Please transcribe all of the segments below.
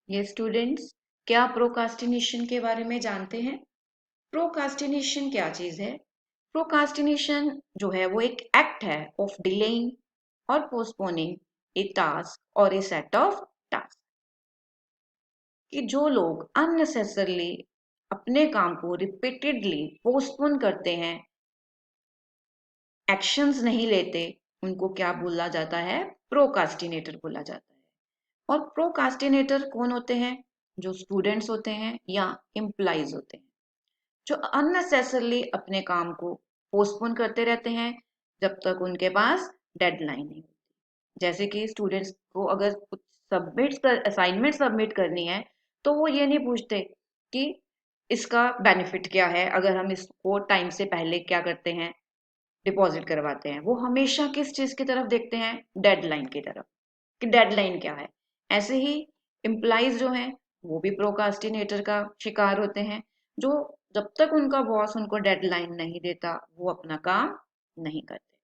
ये स्टूडेंट्स, क्या प्रोकास्टिनेशन के बारे में जानते हैं? प्रोकास्टिनेशन क्या चीज है? प्रोकास्टिनेशन जो है वो एक एक्ट है ऑफ डिलेइंग और पोस्टपोनिंग ए टास्क और ए सेट ऑफ टास्क। कि जो लोग अननेसेसरली अपने काम को रिपीटेडली पोस्टपोन करते हैं, एक्शंस नहीं लेते, उनको क्या बोला जाता है? प्रोकास्टिनेटर बोला जाता है। और प्रोकास्टिनेटर कौन होते हैं? जो स्टूडेंट्स होते हैं या एम्प्लॉइज होते हैं, जो अननेसेसरली अपने काम को पोस्टपोन करते रहते हैं जब तक उनके पास डेडलाइन नहीं होती। जैसे कि स्टूडेंट्स को अगर कुछ असाइनमेंट सबमिट करनी है, तो वो ये नहीं पूछते कि इसका बेनिफिट क्या है अगर हम इसको टाइम से पहले क्या करते हैं, डिपॉजिट करवाते हैं। वो हमेशा किस चीज की तरफ देखते हैं? डेडलाइन की तरफ, कि डेडलाइन क्या है। ऐसे ही एम्प्लॉइज जो हैं वो भी प्रोकास्टिनेटर का शिकार होते हैं, जो जब तक उनका बॉस उनको डेडलाइन नहीं देता वो अपना काम नहीं करते।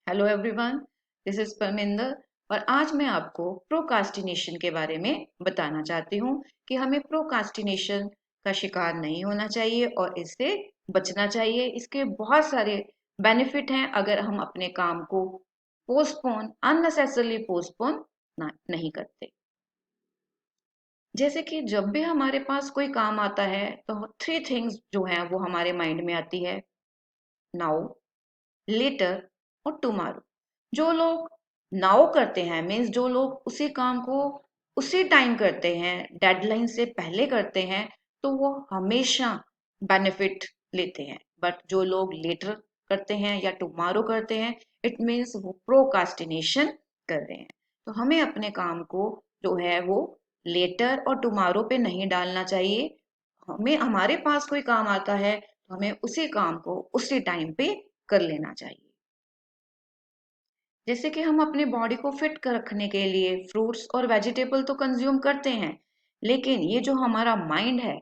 Hello everyone, this is Parminder और आज मैं आपको प्रोकास्टिनेशन के बारे में बताना चाहती हूँ कि हमें प्रोकास्टिनेशन का शिकार नहीं होना चाहिए और इससे बचना चाहिए। इसके बहुत सारे बेनिफिट हैं अगर हम अपने काम को अननेसेसरली पोस्टपोन नहीं करते। जैसे कि जब भी हमारे पास कोई काम आता है तो थ्री थिंग्स जो हैं वो हमारे माइंड में आती है: नाउ, लेटर और टुमारो। जो लोग नाउ करते हैं, मीन्स जो लोग उसी काम को उसी टाइम करते हैं, डेडलाइन से पहले करते हैं, तो वो हमेशा बेनिफिट लेते हैं। बट जो लोग लेटर करते हैं या टुमारो करते हैं, इट मीन्स वो प्रोकास्टिनेशन कर रहे हैं। तो हमें अपने काम को जो है वो लेटर और टुमारो पे नहीं डालना चाहिए। हमें हमारे पास कोई काम आता है तो हमें उसी काम को उसी टाइम पे कर लेना चाहिए। जैसे कि हम अपनी बॉडी को फिट कर रखने के लिए फ्रूट्स और वेजिटेबल तो कंज्यूम करते हैं, लेकिन ये जो हमारा माइंड है,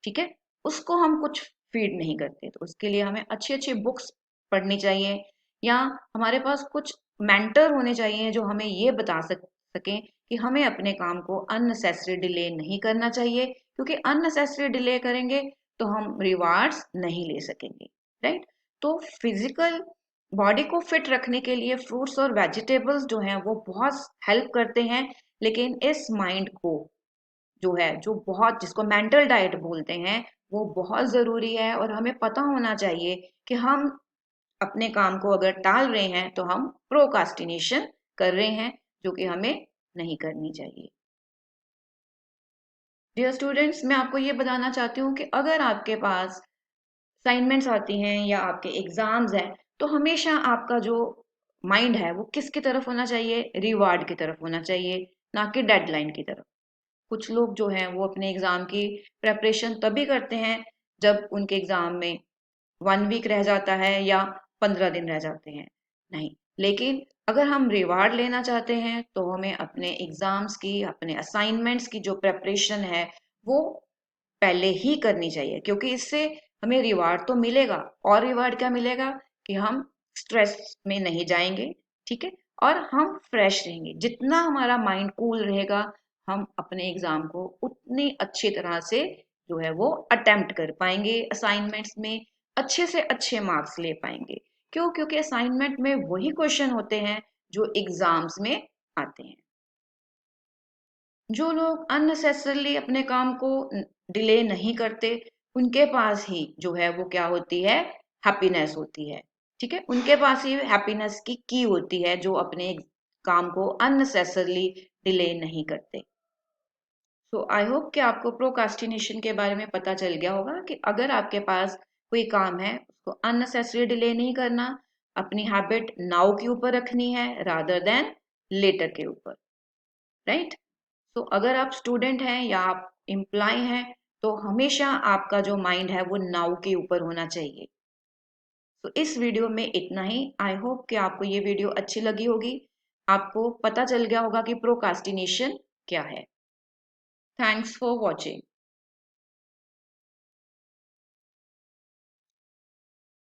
ठीक है, उसको हम कुछ फीड नहीं करते। तो उसके लिए हमें अच्छी अच्छी बुक्स पढ़नी चाहिए, या हमारे पास कुछ मेंटर होने चाहिए जो हमें ये बता सकें कि हमें अपने काम को अननेसेसरी डिले नहीं करना चाहिए, क्योंकि अननेसेसरी डिले करेंगे तो हम रिवार्ड्स नहीं ले सकेंगे। राइट? तो फिजिकल बॉडी को फिट रखने के लिए फ्रूट्स और वेजिटेबल्स जो हैं वो बहुत हेल्प करते हैं, लेकिन इस माइंड को जो है, जो बहुत, जिसको मेंटल डाइट बोलते हैं, वो बहुत ज़रूरी है। और हमें पता होना चाहिए कि हम अपने काम को अगर टाल रहे हैं तो हम प्रोकास्टिनेशन कर रहे हैं, जो कि हमें नहीं करनी चाहिए। डियर स्टूडेंट्स, मैं आपको ये बताना चाहती हूँ कि अगर आपके पास असाइनमेंट्स आती हैं या आपके एग्जाम्स हैं, तो हमेशा आपका जो माइंड है वो किसकी तरफ होना चाहिए? रिवार्ड की तरफ होना चाहिए, ना कि डेडलाइन की तरफ। कुछ लोग जो हैं वो अपने एग्जाम की प्रेपरेशन तभी करते हैं जब उनके एग्जाम में 1 वीक रह जाता है या 15 दिन रह जाते हैं। नहीं, लेकिन अगर हम रिवार्ड लेना चाहते हैं तो हमें अपने एग्जाम्स की, अपने असाइनमेंट्स की जो प्रेपरेशन है वो पहले ही करनी चाहिए, क्योंकि इससे हमें रिवार्ड तो मिलेगा। और रिवार्ड क्या मिलेगा? कि हम स्ट्रेस में नहीं जाएंगे, ठीक है, और हम फ्रेश रहेंगे। जितना हमारा माइंड कूल रहेगा, हम अपने एग्जाम को उतनी अच्छी तरह से जो है वो अटेम्प्ट कर पाएंगे, असाइनमेंट्स में अच्छे से अच्छे मार्क्स ले पाएंगे। क्यों? क्योंकि असाइनमेंट में वही क्वेश्चन होते हैं जो एग्जाम्स में आते हैं। जो लोग अननेसेसरली अपने काम को डिले नहीं करते, उनके पास ही जो है वो क्या होती है? हैप्पीनेस होती है। ठीक है, उनके पास ही हैप्पीनेस की होती है, जो अपने काम को अननेसेसरली डिले नहीं करते। सो आई होप कि आपको प्रोकास्टिनेशन के बारे में पता चल गया होगा कि अगर आपके पास कोई काम है, उसको अननेसेसरी डिले नहीं करना, अपनी हैबिट नाउ के ऊपर रखनी है रादर देन लेटर के ऊपर। राइट? तो अगर आप स्टूडेंट हैं या आप एम्प्लॉय हैं, तो हमेशा आपका जो माइंड है वो नाउ के ऊपर होना चाहिए। तो इस वीडियो में इतना ही। आई होप कि आपको ये वीडियो अच्छी लगी होगी, आपको पता चल गया होगा कि प्रोकास्टिनेशन क्या है। Thanks for watching.